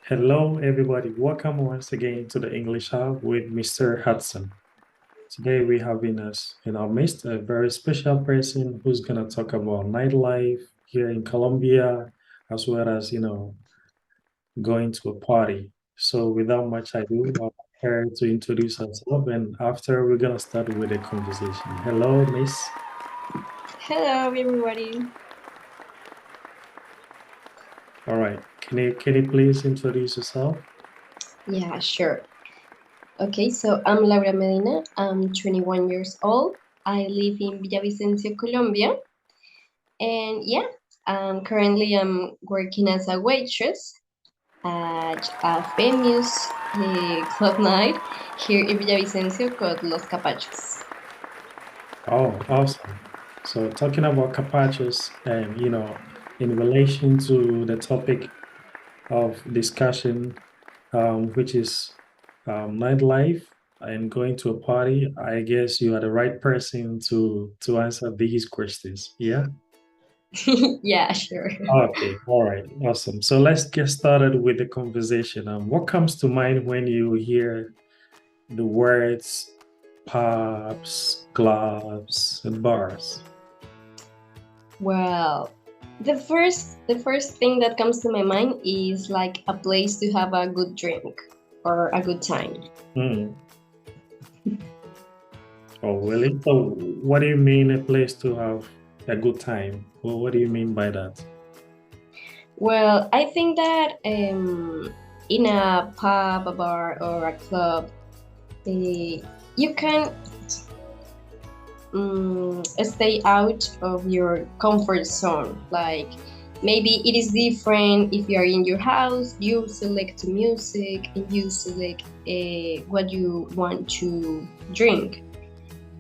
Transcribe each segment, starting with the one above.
Hello, everybody. Welcome once again to the English Hub with Mr. Hudson. Today we have in us in our midst a very special person who's gonna talk about nightlife here in Colombia, as well as going to a party. So without much ado, I'll her to introduce herself, and after we're gonna start with a conversation. Hello, Miss. Hello, everybody. All right. Can you please introduce yourself? Yeah, sure. Okay, so I'm Laura Medina. I'm 21 years old. I live in Villavicencio, Colombia. And yeah, currently I'm working as a waitress at a famous club night here in Villavicencio called Los Capachos. Oh, awesome. So talking about capachos and in relation to the topic of discussion, which is nightlife and going to a party, I guess you are the right person to answer these questions. Yeah. Yeah, sure. Okay. All right. Awesome. So let's get started with the conversation. What comes to mind when you hear the words pubs, clubs, and bars? Well, the first thing that comes to my mind is like a place to have a good drink or a good time. Hmm. Oh, really? So, what do you mean a place to have a good time? Well, what do you mean by that? Well, I think that in a pub, a bar, or a club, you can stay out of your comfort zone. Like maybe it is different if you are in your house, you select music and you select what you want to drink.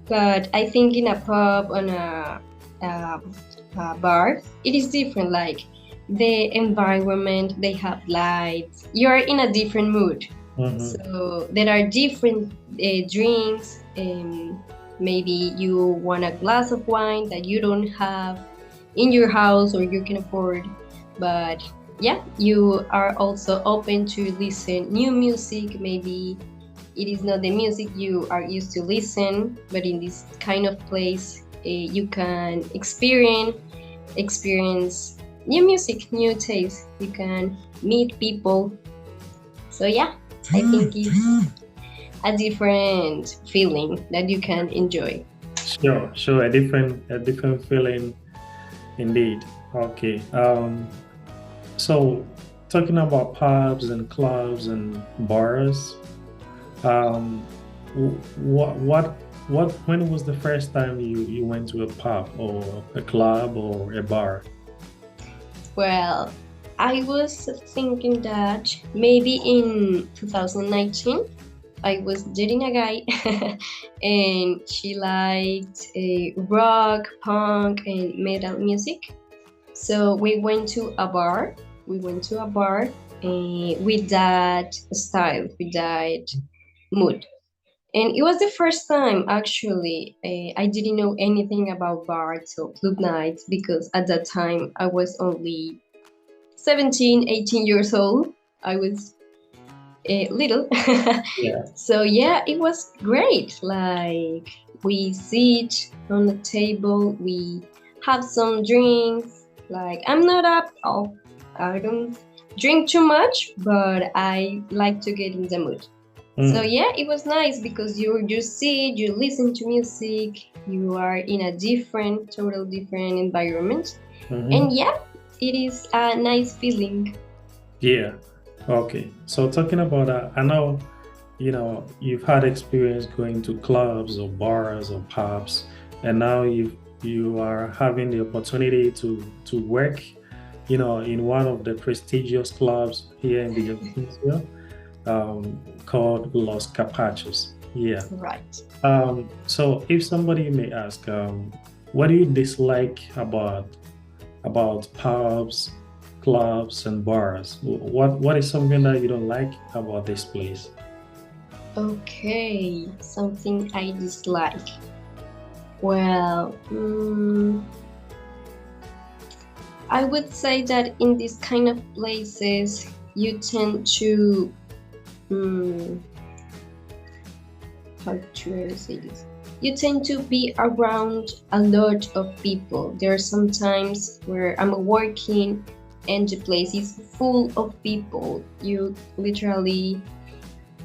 But I think in a pub, on a, a bar, it is different. Like the environment, they have lights. You are in a different mood. Hmm. So there are different drinks. Maybe you want a glass of wine that you don't have in your house or you can afford. But yeah, you are also open to listen new music. Maybe it is not the music you are used to listen, but in this kind of place, you can experience new music, new taste. You can meet people. So yeah, I think it's a different feeling that you can enjoy. Sure, sure. A different feeling indeed. Okay. So talking about pubs and clubs and bars, what when was the first time you went to a pub or a club or a bar? Well, I was thinking that maybe in 2019 I was dating a guy and she liked rock, punk, and metal music. So we went to a bar. We went to a bar with that style, with that mood. And it was the first time actually. I didn't know anything about bars or club nights because at that time I was only 17, 18 years old. I was little. Yeah. So yeah, it was great. Like we sit on the table, we have some drinks. Like I'm not up, I don't drink too much, but I like to get in the mood. So Mm. yeah, it was nice because you just sit, you listen to music, you are in a different, total different environment, and Hmm. yeah, it is a nice feeling. Yeah. Okay. So talking about that, I know, you've had experience going to clubs or bars or pubs, and now you are having the opportunity to work, in one of the prestigious clubs here in Villavicencio, called Los Capachos. Yeah. Right. So if somebody may ask, what do you dislike about pubs, clubs, and bars? What is something that you don't like about this place? Okay, something I dislike. Well, I would say that in these kind of places, you tend to um, how to say this? You tend to be around a lot of people. There are some times where I'm working and the place is full of people. You literally,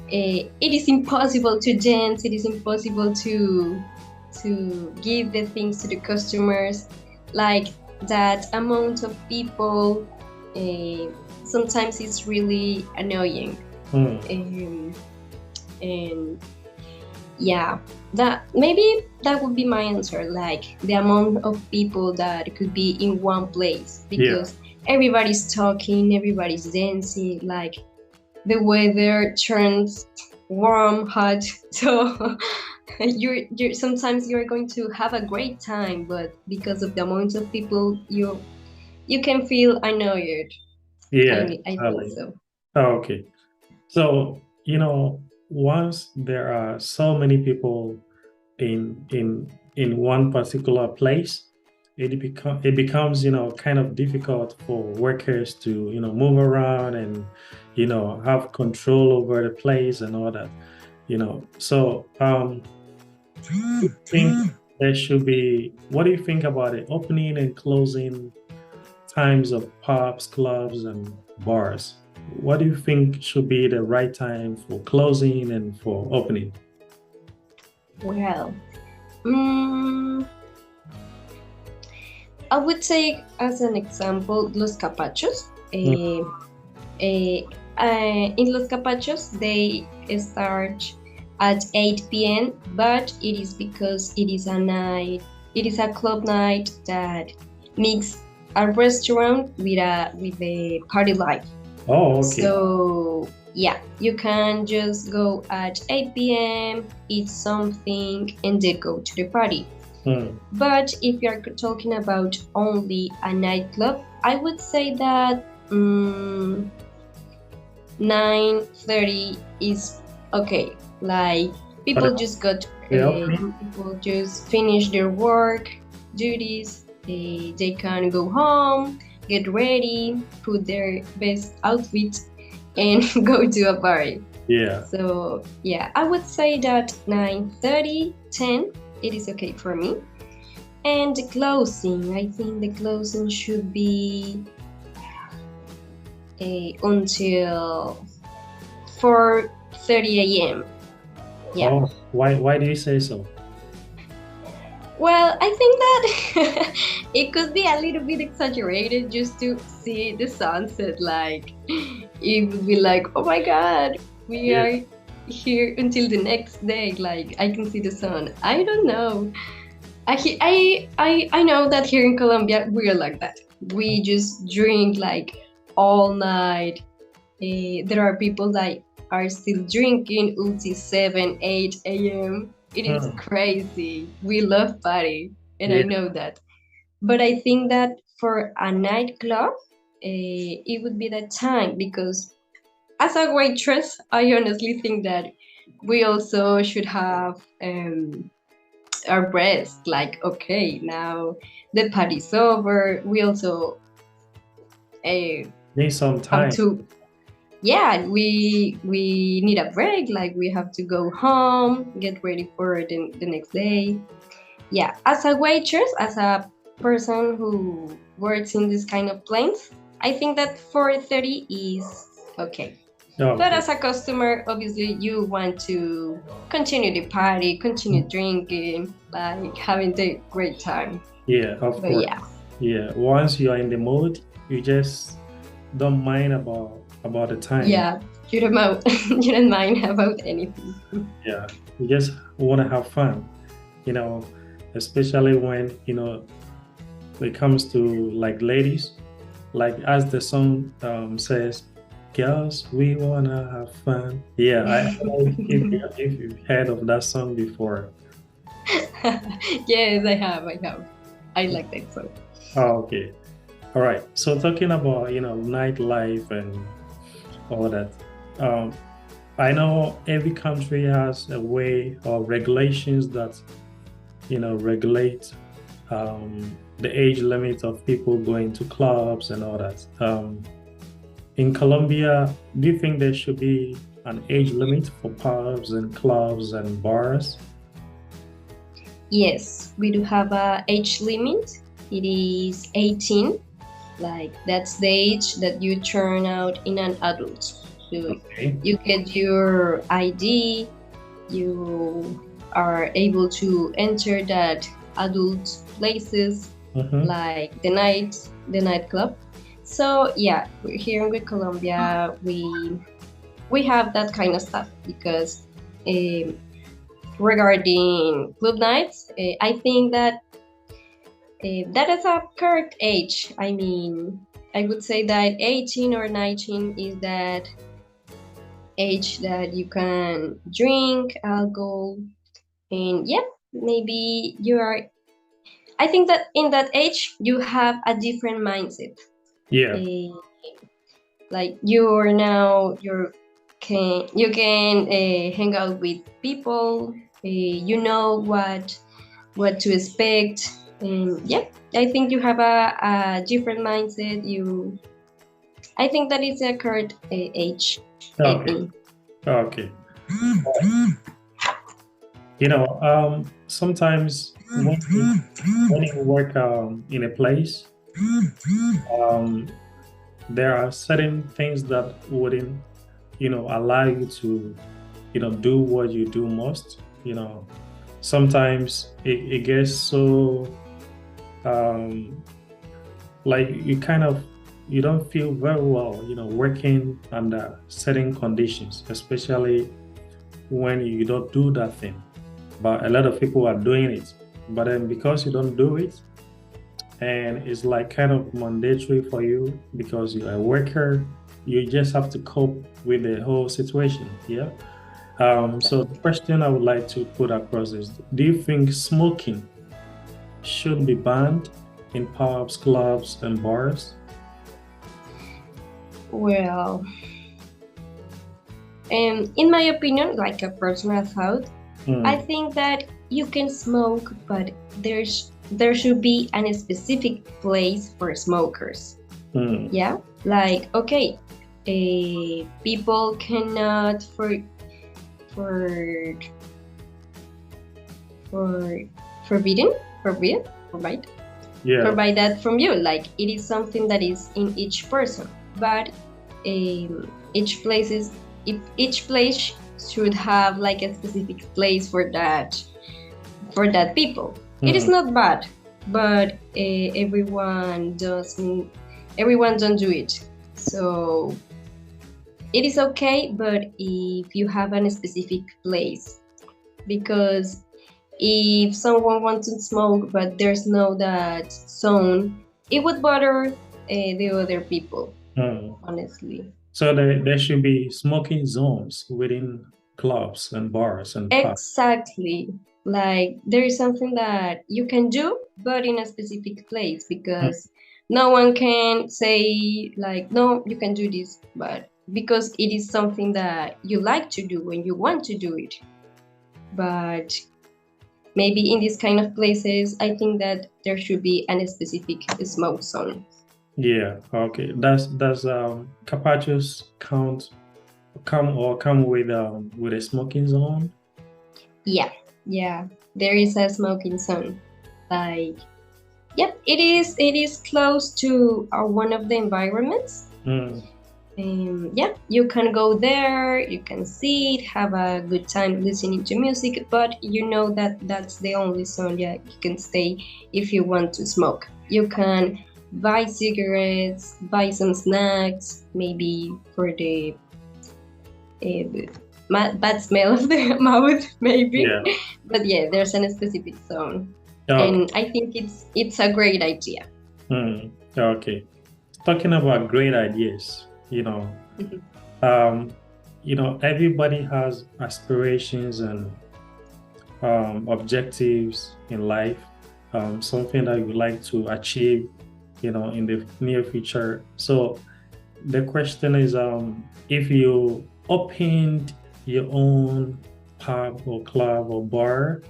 it is impossible to dance. It is impossible to give the things to the customers. Like that amount of people, sometimes it's really annoying. Hmm. Um, and yeah, that maybe that would be my answer, like the amount of people that could be in one place Yeah. because everybody's talking, everybody's dancing, like the weather turns warm, hot. So you're sometimes you're going to have a great time, but because of the amount of people, you can feel annoyed. Yeah. I think Exactly. so. Oh, okay. So, once there are so many people in one particular place, it becomes, kind of difficult for workers to, move around and, have control over the place and all that, So, do you think there should be, what do you think about the opening and closing times of pubs, clubs, and bars? What do you think should be the right time for closing and for opening? Well, mm, I would take as an example Los Capachos. Mm. Eh, in Los Capachos, they start at 8 p.m., but it is because it is a club night that mix a restaurant with a party life. Oh, okay. So yeah, you can just go at 8 p.m., eat something, and then go to the party. Mm. But if you're talking about only a nightclub, I would say that 9:30 is okay. Like But people just got the opening, people just finish their work duties. They can go home, get ready, put their best outfit, and go to a party. yeah. So yeah, I would say that 9:30, 10, it is okay for me. And the closing, I think the closing should be until 4:30 a.m. Yeah. Oh, why do you say so? Well, I think that it could be a little bit exaggerated just to see the sunset. Like, it would be like, oh my God, we Yeah. are here until the next day. Like, I can see the sun. I don't know. I know that here in Colombia we are like that. We just drink like all night. There are people that are still drinking until 7, 8 a.m. It is Mm. crazy. We love party, and I Yeah. know that. But I think that for a nightclub, it would be that time because as a waitress, I honestly think that we also should have our rest. Like, okay, now the party's over. We also uh, Need some have time. to, yeah, we need a break. Like, we have to go home, get ready for the next day. Yeah, as a waitress, as a person who works in this kind of planes, I think that 4:30 is okay. But Okay. as a customer, obviously, you want to continue the party, continue drinking, like having the great time. Yeah, of But course. yeah, Yeah. Once you are in the mood, you just don't mind about the time. yeah, you don't mind, you don't mind about anything. Yeah. You just want to have fun, you know, especially when, it comes to like ladies, like as the song says, girls, we wanna have fun. Yeah, I don't know if you've heard of that song before. Yes, I have, I have. I like that song. Oh, okay. All right. So talking about, nightlife and all that. Um, I know every country has a way or regulations that, regulate the age limit of people going to clubs and all that. in Colombia, do you think there should be an age limit for pubs and clubs and bars? Yes, we do have a age limit. It is 18. Like that's the age that you turn out in an adult. So Okay. you get your ID, you are able to enter that adult places Mm-hmm. like the nightclub. So yeah, here in Colombia, we have that kind of stuff because um, regarding club nights, I think that that is a correct age. I mean, I would say that 18 or 19 is that age that you can drink alcohol. And yep, maybe you are. I think that in that age, you have a different mindset. Yeah. Uh, like you're now, you can hang out with people. You know what to expect, and yeah, I think you have a different mindset. I think that it's a correct age. Okay. 18. Okay. Sometimes when you work in a place, um, there are certain things that wouldn't, allow you to, do what you do most. Sometimes it gets so um, like you don't feel very well, working under certain conditions, especially when you don't do that thing. But a lot of people are doing it. But then because you don't do it, and it's like kind of mandatory for you because you're a worker, you just have to cope with the whole situation. Yeah. So the question I would like to put across is, do you think smoking should be banned in pubs, clubs, and bars? Well, in my opinion, like a personal thought, I Mm, think that you can smoke, but there should be a specific place for smokers. mm, Yeah, like okay, people cannot for for forbidden forbid yeah. forbid that from you. Like it is something that is in each person, but each each place should have like a specific place for that people. It is Mm, not bad, but everyone don't do it. So it is okay, but if you have a specific place, because if someone wants to smoke but there's no that zone, it would bother the other people, mm. honestly. So there should be smoking zones within clubs and bars and pubs. Exactly. Like there is something that you can do, but in a specific place, Mm, because no one can say like, no, you can do this, but because it is something that you like to do when you want to do it. But maybe in these kind of places, I think that there should be a specific smoke zone. yeah, okay. Does Capachos come with a smoking zone? Yeah, yeah, there is a smoking zone. Like, yep, it is close to one of the environments. Mm, Yeah, you can go there, you can see it, have a good time listening to music, but you know that that's the only zone you can stay if you want to smoke. You can buy cigarettes, buy some snacks, maybe for the bad smell of the mouth, maybe. yeah. But yeah, there's a specific zone, Okay. and I think it's a great idea. Okay. Talking about great ideas, um, everybody has aspirations and objectives in life, something that you would like to achieve, in the near future. So the question is, if you opened your own pub or club or bar,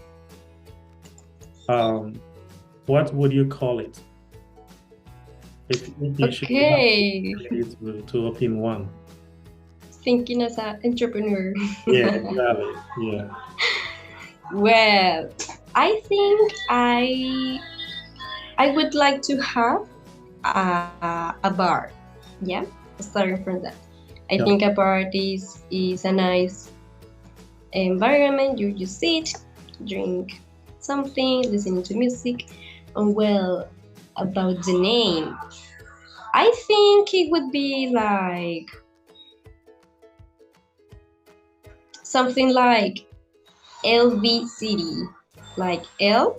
um, what would you call it? If you should have the Okay, opportunity to open one. thinking as an entrepreneur. Yeah, exactly. Yeah. Well, I think I would like to have a bar. Yeah, starting from that. I Yeah. think a bar is a nice environment. You just sit, drink something, listening to music, and well, about the name, I think it would be like something like LV City, like L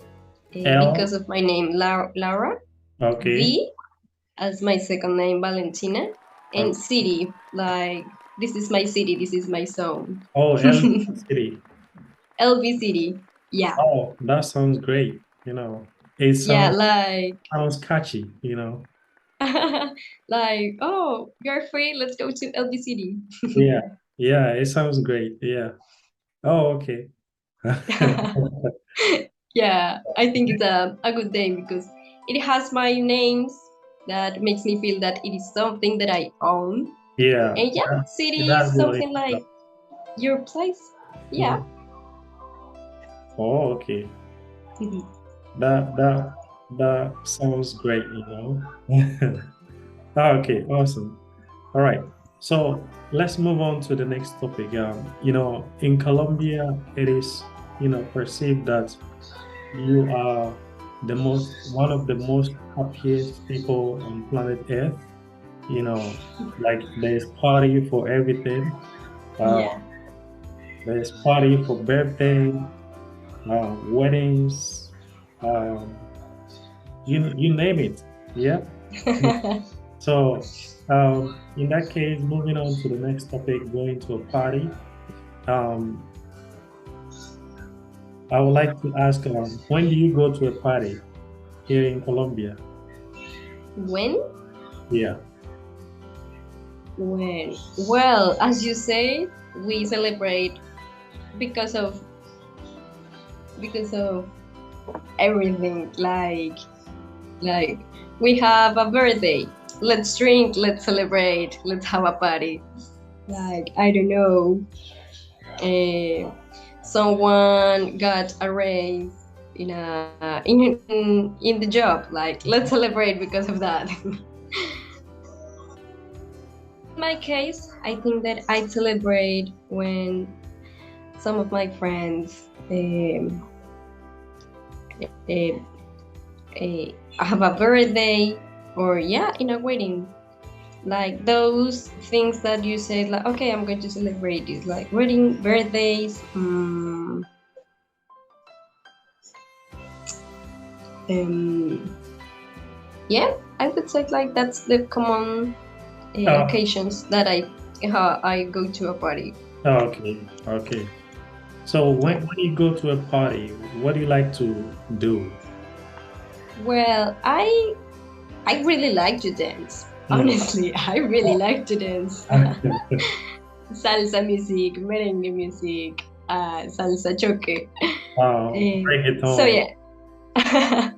because L. of my name Laura, Okay. V as my second name Valentina, and Okay. city like this is my city, this is my zone. Oh, L City. LV City, yeah, Oh, that sounds great. It yeah, sounds catchy. like oh you're free, let's go to LV City. Yeah. Yeah, it sounds great. Yeah. Oh, okay. Yeah, I think it's a good name because it has my names that makes me feel that it is something that I own. Yeah. And yeah, It city is has your something like your place. Yeah. Mhm. Oh, okay. That sounds great. Okay, awesome. All right. So let's move on to the next topic. In Colombia, it is, perceived that you are one of the most happiest people on planet Earth. Like there's party for everything. Uh, Yeah. there's party for birthday, weddings, um, you name it. Yeah. So, in that case, moving on to the next topic, going to a party. Um, I would like to ask, when do you go to a party here in Colombia? When? Yeah. When? Well, as you say, we celebrate because of because of everything. Like we have a birthday. Let's drink, let's celebrate, let's have a party. Like I don't know, uh, someone got a raise in the job. Like let's celebrate because of that. In my case, I think that I celebrate when some of my friends uh, have a birthday or yeah, in a wedding. Like those things that you say, like okay, I'm going to celebrate this, like wedding, birthdays. Um, yeah, I would say like that's the common Oh, occasions that I go to a party. okay. Okay. So Yeah. when you go to a party, what do you like to do? Well, I really like to dance. Yeah. Honestly, I really like to dance. Salsa music, merengue music, salsa choque. Bring it So on. yeah,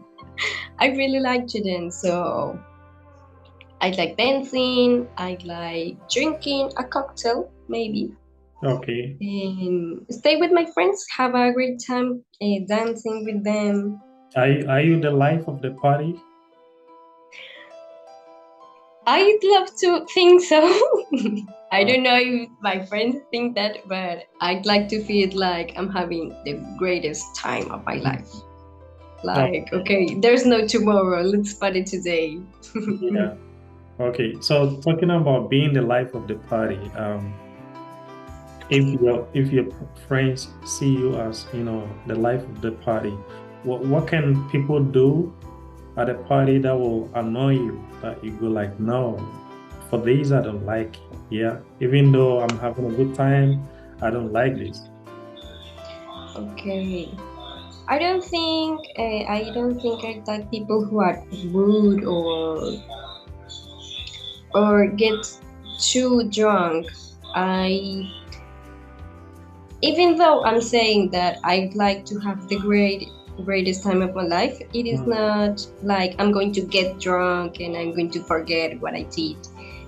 I really like to dance. So I like dancing. I like drinking a cocktail, maybe, Okay. and stay with my friends. Have a great time dancing with them. Are you the life of the party? I'd love to think so. I Uh, don't know if my friends think that, but I'd like to feel like I'm having the greatest time of my life. Like, okay. okay, there's no tomorrow. Let's party today. Yeah. Okay. So talking about being the life of the party, if your friends see you as, the life of the party, what can people do at a party that will annoy you, that you go like, no, for these I don't like it. Yeah. Even though I'm having a good time, I don't like this. Okay. I don't think I like people who are rude or get too drunk. I Even though I'm saying that I'd like to have the great greatest time of my life. It is Mm, not like I'm going to get drunk and I'm going to forget what I did.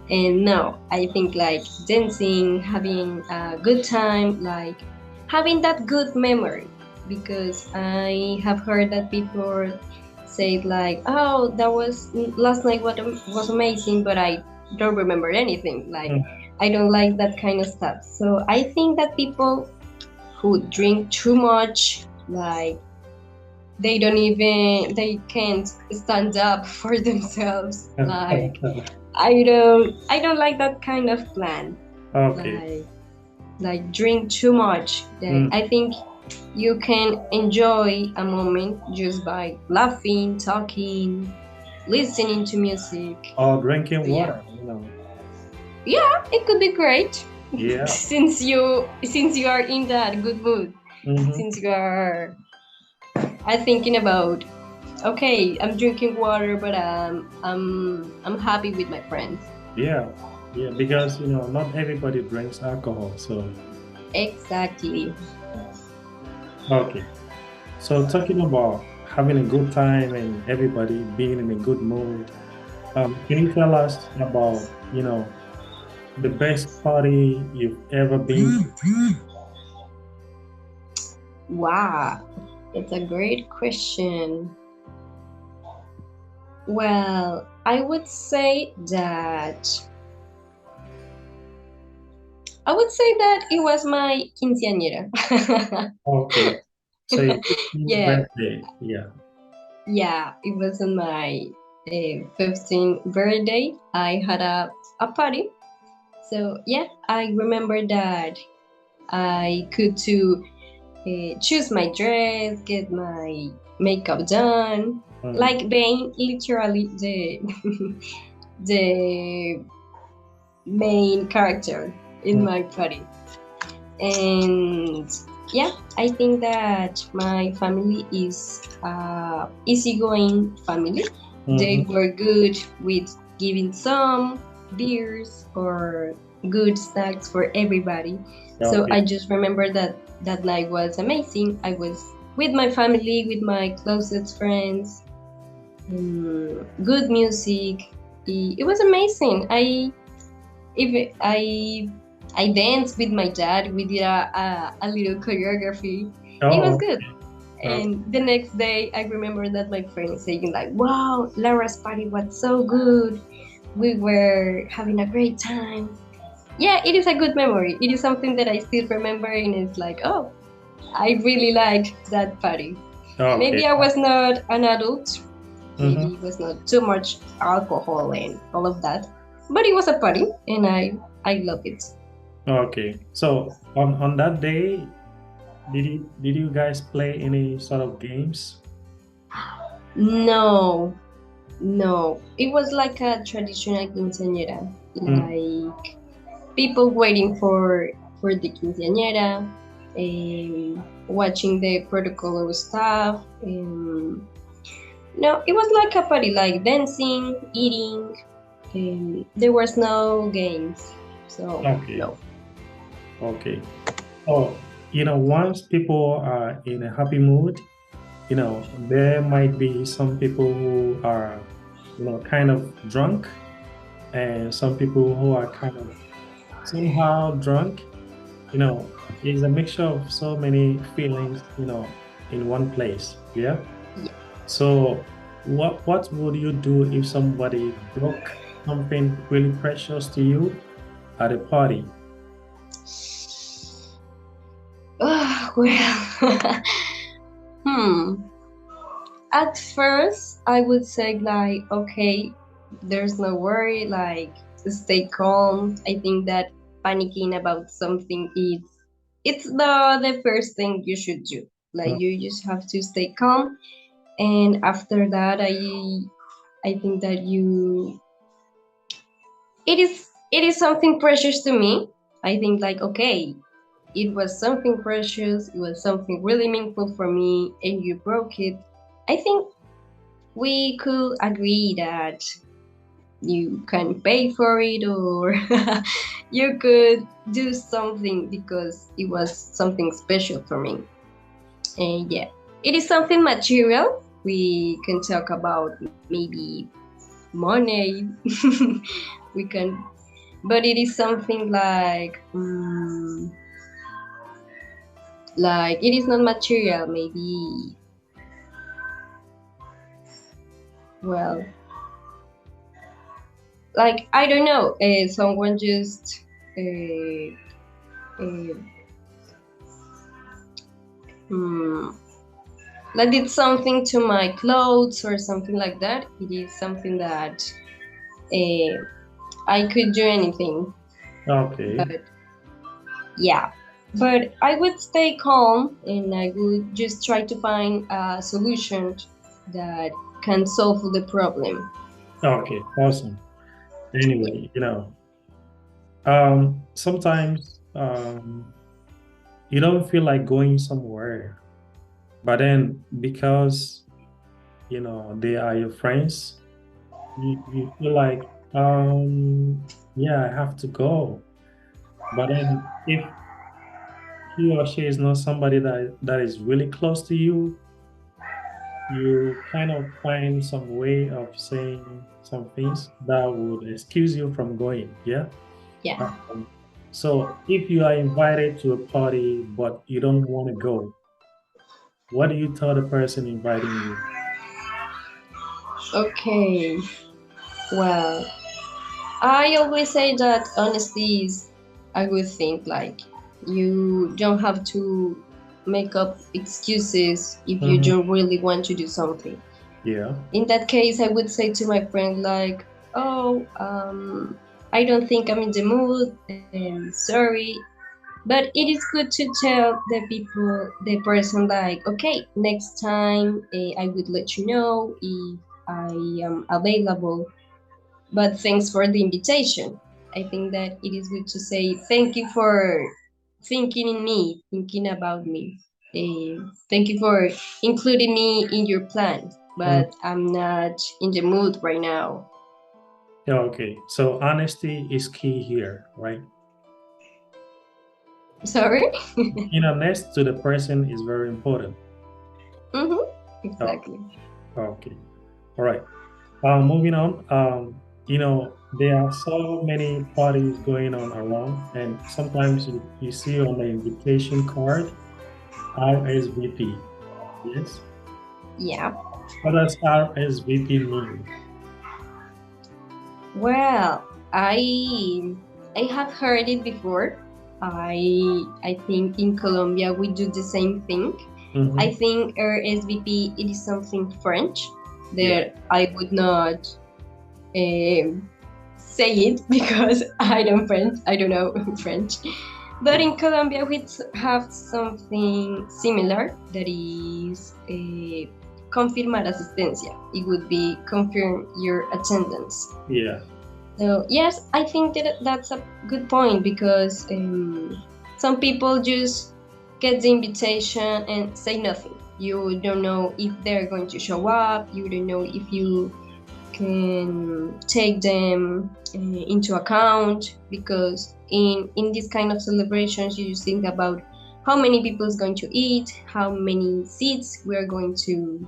And no, I think like dancing, having a good time, like having that good memory. Because I have heard that people say like, "Oh, that was last night. What was amazing," but I don't remember anything. Like mm. I don't like that kind of stuff. So I think that people who drink too much, like they can't stand up for themselves. Like I don't like that kind of plan. Okay. Like drink too much. Mm. I think you can enjoy a moment just by laughing, talking, listening to music. Or drinking So yeah, water, you know. yeah, it could be great Yeah. since you are in that good mood, Mm-hmm. since you are thinking about, okay, I'm drinking water, but I'm happy with my friends. Yeah. Yeah. Because, not everybody drinks alcohol. So, Exactly. okay. So, talking about having a good time and everybody being in a good mood, can you tell us about, the best party you've ever been to? Wow, it's a great question. Well, I would say that it was my quinceañera. Okay. So, your 15th Yeah, birthday. Yeah. yeah, it was on my 15th birthday. I had a party. So yeah, I remember that I could to choose my dress, get my makeup done, Mm, like being literally the the main character in mm, my party. And yeah, I think that my family is easygoing family. They mm-hmm. were good with giving some beers or good snacks for everybody. So Okay. I just remember that that night was amazing. I was with my family, with my closest friends, good music. It was amazing. If I danced with my dad. We did a little choreography. It was Oh, good. okay. And the next day, I remember that my friend saying like, "Wow, Laura's party was so good. We were having a great time." Yeah, it is a good memory. It is something that I still remember, and it's like, oh, I really liked that party. Okay. Maybe I was not an adult. Maybe Mm-hmm. it was not too much alcohol and all of that, but it was a party, and I love it. Okay. So on that day, did you guys play any sort of games? No, no. It was like a traditional quinceañera, Mm, like people waiting for the quinceañera, watching the protocol stuff. No, it was like a party, like dancing, eating. There was no games, so okay. no. Okay. So, once people are in a happy mood, there might be some people who are, kind of drunk, and some people who are kind of somehow drunk. It's a mixture of so many feelings, in one place. Yeah. Yeah. So what would you do if somebody broke something really precious to you at a party? Well, hmm. At first, I would say like, okay, there's no worry, like stay calm. I think that panicking about something is it's the first thing you should do. Like Mm, you just have to stay calm, and after that, I think that it is something precious to me. I think like, okay, it was something precious, it was something really meaningful for me, and you broke it. I think we could agree that you can pay for it, or you could do something because it was something special for me. And yeah. it is something material. We can talk about maybe money. We can, but it is something like it is not material. Maybe, well, like I don't know. Someone just uh, uh, hmm, like did something to my clothes or something like that. It is something that uh, I could do anything, Okay. but yeah. But I would stay calm and I would just try to find a solution that can solve the problem. Okay. Awesome. Yeah. Anyway, sometimes you don't feel like going somewhere, but then because they are your friends, you feel like yeah, I have to go. But then if he or she is not somebody that is really close to you, you kind of find some way of saying some things that would excuse you from going. Yeah. Yeah. Um, so if you are invited to a party but you don't want to go, what do you tell the person inviting you? Okay. Well, I always say that honesty is a good thing. Like, you don't have to make up excuses if you Hmm. don't really want to do something. Yeah. In that case, I would say to my friend, like, oh, I don't think I'm in the mood, and sorry. But it is good to tell the person, like, okay, next time I would let you know if I am available. But thanks for the invitation. I think that it is good to say thank you for thinking in me, thinking about me. Thank you for including me in your plan, Mm. but I'm not in the mood right now. Yeah. Okay. So honesty is key here, right? Sorry? Next to the person is very important. Mm-hmm. Oh, Exactly. okay. All right. Moving on. There are so many parties going on around, and sometimes you see on the invitation card RSVP. Yes. Yeah. What does RSVP mean? Well, I have heard it before. I think in Colombia we do the same thing. I Mm-hmm. think RSVP it is something French Yeah. that I would not say it because I don't French. I don't know French. But Yeah. in Colombia we have something similar that is confirmar asistencia. It would be confirm your attendance. Yeah. So yes, I think that that's a good point because some people just get the invitation and say nothing. You don't know if they're going to show up. You don't know if you can take them into account because in this kind of celebrations you just think about how many people is going to eat, how many seats we are going to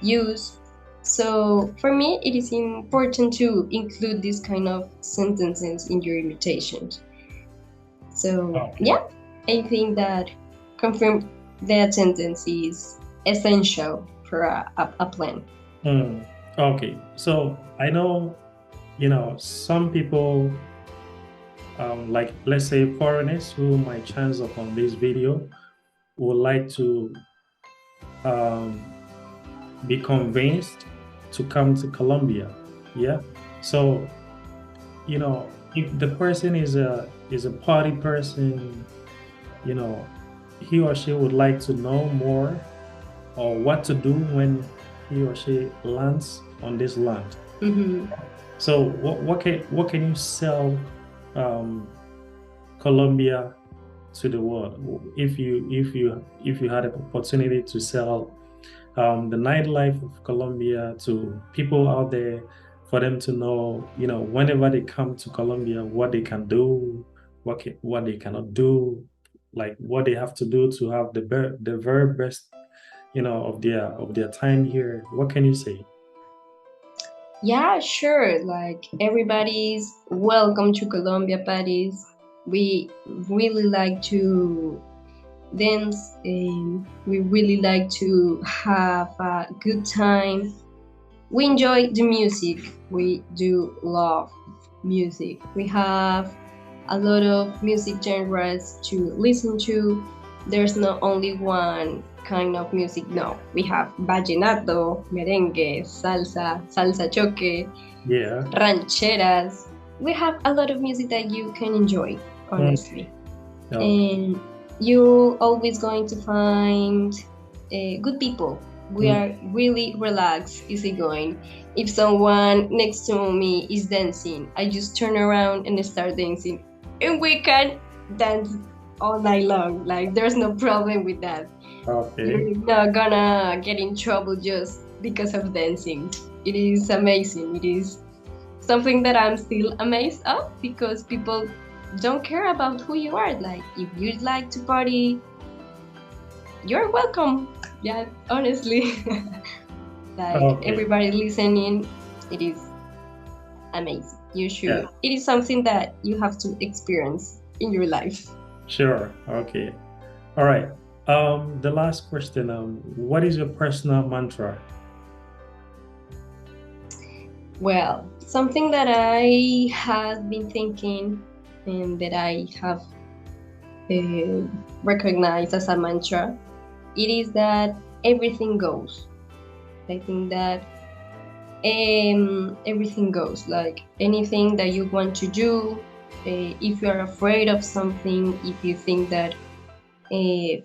use. So for me it is important to include this kind of sentences in your invitations. So Okay. yeah, I think that confirm the attendance is essential for a plan. Mm. Okay. So I know, some people, like let's say foreigners who might chance upon this video would like to um, be convinced to come to Colombia. Yeah. So, if the person is a party person, you know, he or she would like to know more or what to do when he or she lands on this land. Mm-hmm. So what can you sell um, Colombia to the world if you had an opportunity to sell the nightlife of Colombia to people out there for them to know, whenever they come to Colombia, what they can do, what they cannot do, like what they have to do to have the very best of their time here. What can you say? Yeah, sure. Like everybody's welcome to Colombia parties. We really like to dance and we really like to have a good time. We enjoy the music. We do love music. We have a lot of music genres to listen to. There's not only one kind of music. No, we have vallenato, merengue, salsa, salsa choque, Yeah. rancheras. We have a lot of music that you can enjoy, Mm, honestly. okay. And you're always going to find good people. We Mm, are really relaxed, easygoing. If someone next to me is dancing, I just turn around and start dancing, and we can dance all night long. Like there's no problem with that. okay. You're not gonna get in trouble just because of dancing. It is amazing. It is something that I'm still amazed of because people don't care about who you are. Like, if you like to party, you're welcome. Yeah, honestly. Like, Okay. everybody listening, it is amazing. You Yeah. should. It is something that you have to experience in your life. Sure. Okay. All right. The last question. What is your personal mantra? Well, something that I have been thinking and that I have uh, recognized as a mantra, it is that everything goes. I think that everything goes. Like anything that you want to do, if you are afraid of something, if you think that uh,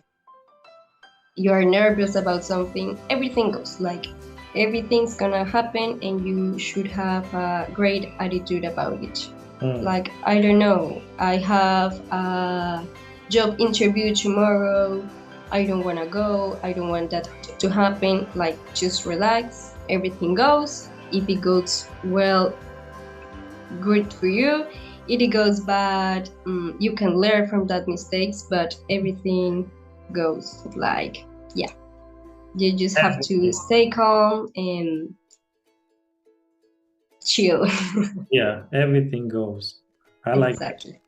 you are nervous about something, everything goes. Like everything's gonna happen, and you should have a great attitude about it. Mm, Like, I don't know, I have a job interview tomorrow. I don't want to go. I don't want that to happen. Like, just relax. Everything goes. If it goes well, good for you. If it goes bad, you can learn from that mistakes, but everything goes. Like, yeah, you just have to everything. stay calm and chill. Yeah, everything goes. I like it. Exactly.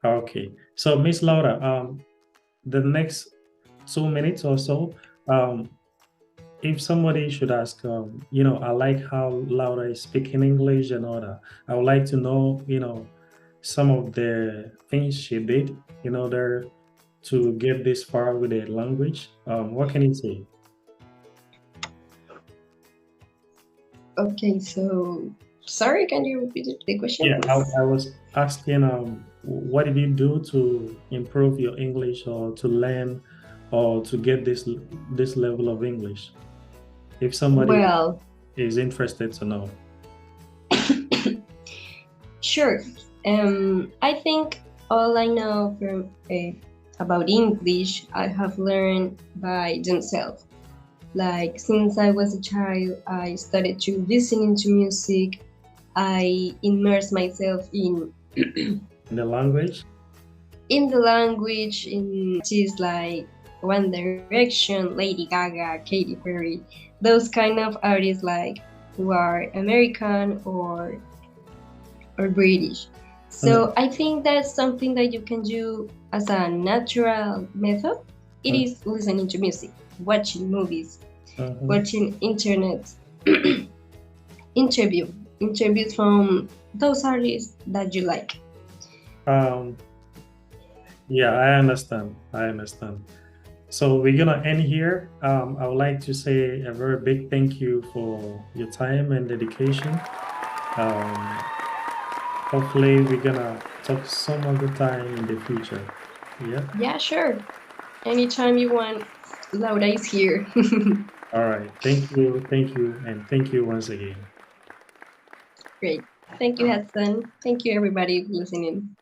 Okay. So, Miss Laura, the next 2 minutes or so, um, if somebody should ask, I like how Laura is speaking English and all that. I would like to know, some of the things she did in order to get this far with the language. What can you say? Okay, so sorry, can you repeat the question, Yeah, please? I was asking, what did you do to improve your English or to learn or to get this level of English? If somebody Well, is interested to know. sure. I think all I know from about English, I have learned by themselves. Like since I was a child, I started to listen to music. I immersed myself In the language? in the language, in artists like One Direction, Lady Gaga, Katy Perry, those kind of artists like who are American or British. Mm, So I think that's something that you can do as a natural method. It mm, is listening to music, watching movies, mhm. watching internet interview interviews from those artists that you like. Um, yeah, I understand. I understand. So we're gonna end here. I would like to say a very big thank you for your time and dedication. Um, Hopefully we're gonna talk some other time in the future. Yeah. Yeah, sure. Anytime you want, Laura is here. All right. Thank you, and thank you once again. Great. Thank you, Hudson. Thank you, everybody, for listening.